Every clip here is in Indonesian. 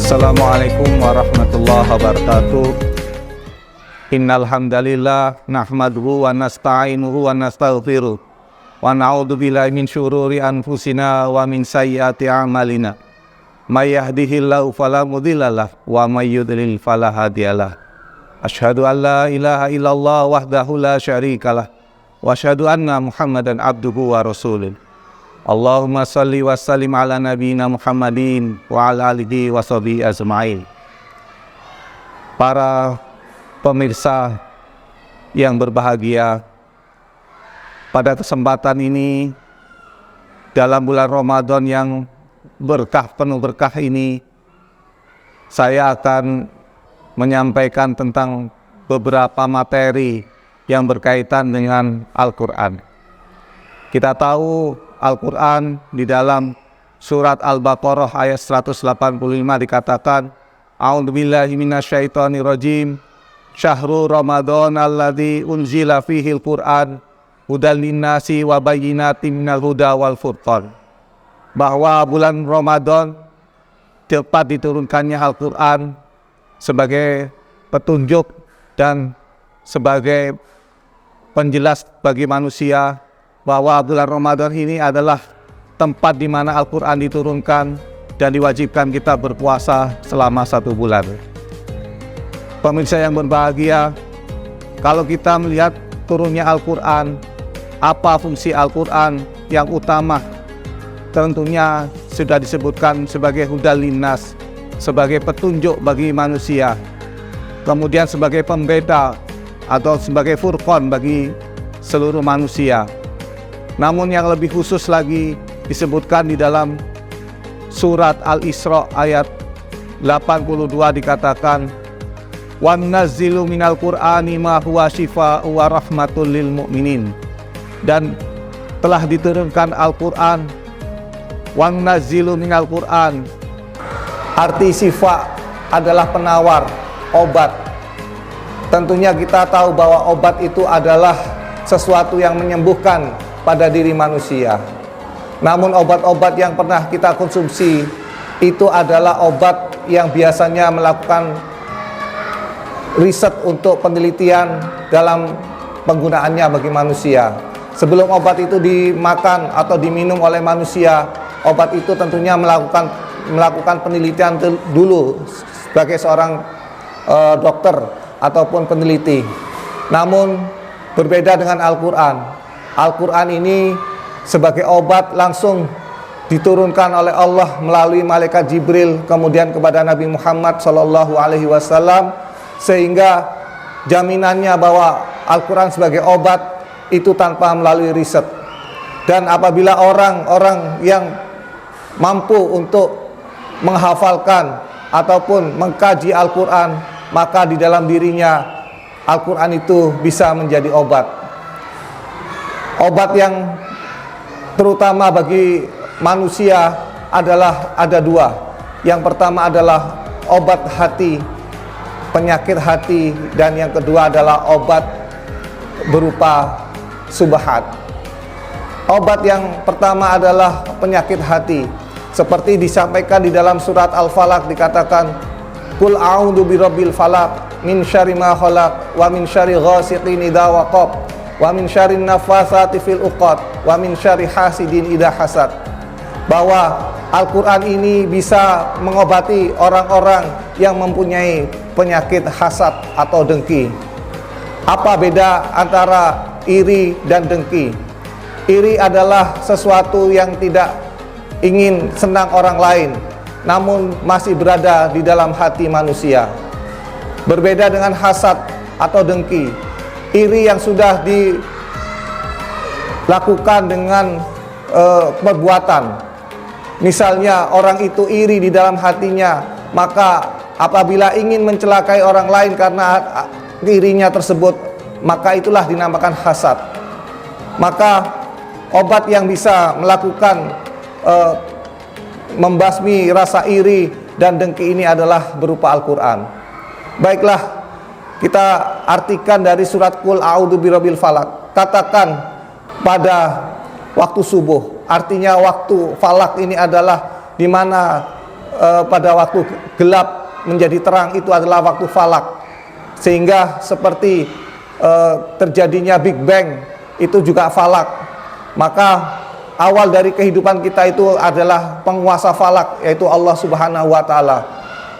Assalamualaikum warahmatullahi wabarakatuh. Innal hamdalillah nahmaduhu wa nasta'inuhu wa nastaghfiruh wa na'udzu billahi min syururi anfusina wa min sayyiati a'malina. May yahdihillahu fala mudhillalah wa may yudlil fala hadiyalah. Asyhadu an la ilaha illallah wahdahu la syarikalah wa asyhadu anna Muhammadan abduhu wa rasuluh. Allahumma salli wa sallim ala nabiyina Muhammadin wa ala alihi wa sahbihi ajma'in. Para pemirsa yang berbahagia, pada kesempatan ini dalam bulan Ramadan yang penuh berkah ini, saya akan menyampaikan tentang beberapa materi yang berkaitan dengan Al-Quran. Kita tahu Al-Quran di dalam surat Al-Baqarah ayat 185 dikatakan, A'udzubillahi minasyaitonirrajim, Syahrul Ramadan alladzi unzila fihil Qur'an hudal linnasi wa bayyinatin minal huda wal furqan. Bahwa bulan Ramadan tepat diturunkannya Al-Quran sebagai petunjuk dan sebagai penjelas bagi manusia, bahwa bulan Ramadan ini adalah tempat di mana Al-Quran diturunkan dan diwajibkan kita berpuasa selama 1 bulan. Pemirsa yang berbahagia, kalau kita melihat turunnya Al-Quran, apa fungsi Al-Quran yang utama? Tentunya sudah disebutkan sebagai hudal linnas, sebagai petunjuk bagi manusia, kemudian sebagai pembeda atau sebagai furqan bagi seluruh manusia. Namun yang lebih khusus lagi disebutkan di dalam surat Al-Isra ayat 82 dikatakan, wa nunazzilu minal Qur'ani ma huwa syifaa'un wa rahmatul lil mu'minin. Dan telah diturunkan Al-Quran, wa nunazzilu minal Qur'an, arti syifa adalah penawar, obat. Tentunya kita tahu bahwa obat itu adalah sesuatu yang menyembuhkan pada diri manusia. Namun obat-obat yang pernah kita konsumsi itu adalah obat yang biasanya melakukan riset untuk penelitian dalam penggunaannya bagi manusia. Sebelum obat itu dimakan atau diminum oleh manusia, obat itu tentunya melakukan penelitian dulu sebagai seorang dokter ataupun peneliti. Namun berbeda dengan Al-Quran. Al-Quran ini sebagai obat langsung diturunkan oleh Allah melalui malaikat Jibril kemudian kepada Nabi Muhammad SAW, sehingga jaminannya bahwa Al-Quran sebagai obat itu tanpa melalui riset. Dan apabila orang-orang yang mampu untuk menghafalkan ataupun mengkaji Al-Quran, maka di dalam dirinya Al-Quran itu bisa menjadi obat. Obat yang terutama bagi manusia adalah ada 2. Yang pertama adalah obat hati, penyakit hati, dan yang kedua adalah obat berupa subhat. Obat yang pertama adalah penyakit hati, seperti disampaikan di dalam surat Al-Falaq dikatakan, Qul a'udzu birabbil falaq min syarri ma khalaq wa min syarri ghasiqin idza waqab wa min syarrin nafatsati fil uqad wa min syarri hasidin idza hasad. Bahwa Al-Quran ini bisa mengobati orang-orang yang mempunyai penyakit hasad atau dengki. Apa beda antara iri dan dengki? Iri adalah sesuatu yang tidak ingin senang orang lain, namun masih berada di dalam hati manusia. Berbeda dengan hasad atau dengki. Iri yang sudah dilakukan dengan perbuatan. Misalnya orang itu iri di dalam hatinya, maka apabila ingin mencelakai orang lain karena irinya tersebut, maka itulah dinamakan hasad. Maka obat yang bisa melakukan membasmi rasa iri dan dengki ini adalah berupa Al-Quran. Baiklah, kita artikan dari surat Qul a'udzu birabbil falaq. Katakan pada waktu subuh. Artinya waktu falak ini adalah di mana pada waktu gelap menjadi terang itu adalah waktu falak, sehingga seperti terjadinya Big Bang itu juga falak. Maka awal dari kehidupan kita itu adalah penguasa falak, yaitu Allah Subhanahu wa taala.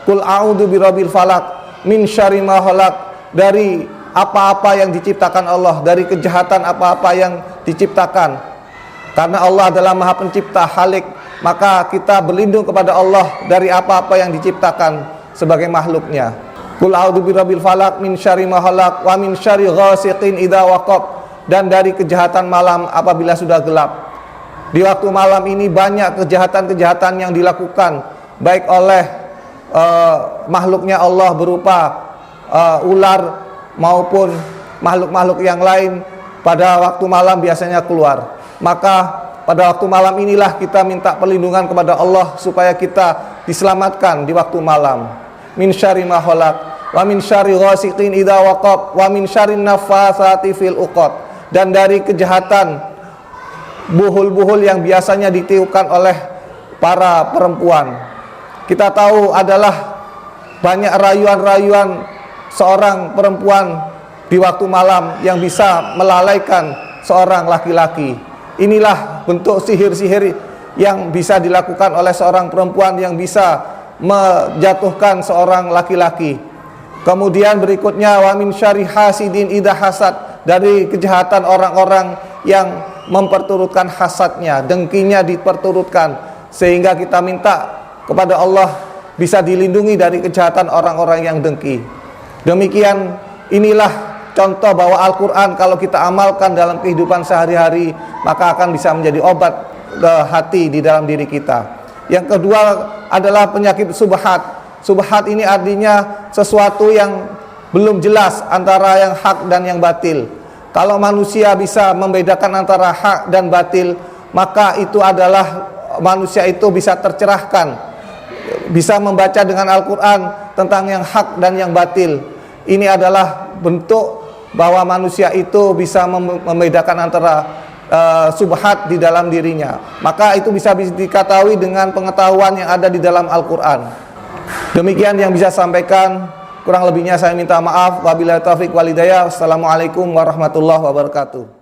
Qul a'udzu birabbil falak min syarri ma khalaq, dari apa-apa yang diciptakan Allah, dari kejahatan apa-apa yang diciptakan. Karena Allah adalah Maha Pencipta, Khalik, maka kita berlindung kepada Allah dari apa-apa yang diciptakan sebagai makhluknya. Qul a'udzu birabbil falaq min syarri ma khalaq wa min syarri ghasiqin idza waqab, dan dari kejahatan malam apabila sudah gelap. Di waktu malam ini banyak kejahatan-kejahatan yang dilakukan, baik oleh makhluknya Allah berupa ular maupun makhluk-makhluk yang lain. Pada waktu malam biasanya keluar. Maka pada waktu malam inilah kita minta perlindungan kepada Allah supaya kita diselamatkan di waktu malam. Min syarri ma khalaq wa min syarri ghasiqin idza waqab wa min syarri naffatsati fil uqad, dan dari kejahatan buhul-buhul yang biasanya ditiupkan oleh para perempuan. Kita tahu adalah banyak rayuan-rayuan seorang perempuan di waktu malam yang bisa melalaikan seorang laki-laki. Inilah bentuk sihir-sihir yang bisa dilakukan oleh seorang perempuan yang bisa menjatuhkan seorang laki-laki. Kemudian berikutnya wa min syarri hasidin idza hasad, dari kejahatan orang-orang yang memperturutkan hasadnya, dengkinya diperturutkan, sehingga kita minta kepada Allah bisa dilindungi dari kejahatan orang-orang yang dengki. Demikian, inilah contoh bahwa Al-Quran kalau kita amalkan dalam kehidupan sehari-hari, maka akan bisa menjadi obat hati di dalam diri kita. Yang kedua adalah penyakit subhat. Subhat ini artinya sesuatu yang belum jelas antara yang hak dan yang batil. Kalau manusia bisa membedakan antara hak dan batil, maka itu adalah manusia itu bisa tercerahkan, bisa membaca dengan Al-Quran tentang yang hak dan yang batil. Ini adalah bentuk bahwa manusia itu bisa membedakan antara subhat di dalam dirinya. Maka itu bisa diketahui dengan pengetahuan yang ada di dalam Al-Quran. Demikian yang bisa sampaikan. Kurang lebihnya saya minta maaf. Wabillahi taufiq wal hidayah. Wassalamualaikum warahmatullahi wabarakatuh.